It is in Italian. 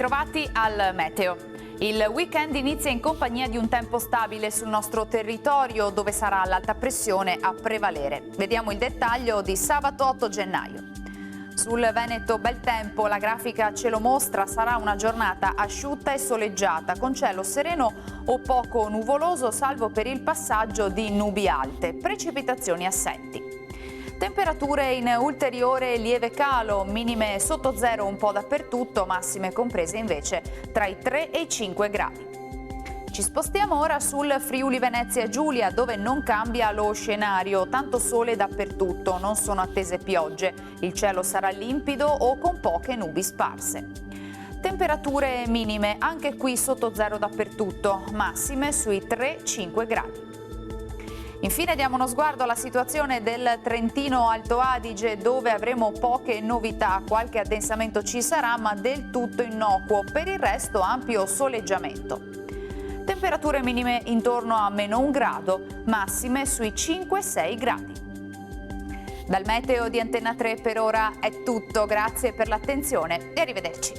ritrovati al Meteo. Il weekend inizia in compagnia di un tempo stabile sul nostro territorio, dove sarà l'alta pressione a prevalere. Vediamo il dettaglio di sabato 8 gennaio. Sul Veneto bel tempo, la grafica ce lo mostra, sarà una giornata asciutta e soleggiata, con cielo sereno o poco nuvoloso, salvo per il passaggio di nubi alte, precipitazioni assenti. Temperature in ulteriore lieve calo, minime sotto zero un po' dappertutto, massime comprese invece tra i 3 e i 5 gradi. Ci spostiamo ora sul Friuli Venezia Giulia, dove non cambia lo scenario, tanto sole dappertutto, non sono attese piogge, il cielo sarà limpido o con poche nubi sparse. Temperature minime anche qui sotto zero dappertutto, massime sui 3-5 gradi. Infine diamo uno sguardo alla situazione del Trentino Alto Adige, dove avremo poche novità, qualche addensamento ci sarà ma del tutto innocuo, per il resto ampio soleggiamento. Temperature minime intorno a -1 grado, massime sui 5-6 gradi. Dal meteo di Antenna 3 per ora è tutto, grazie per l'attenzione e arrivederci.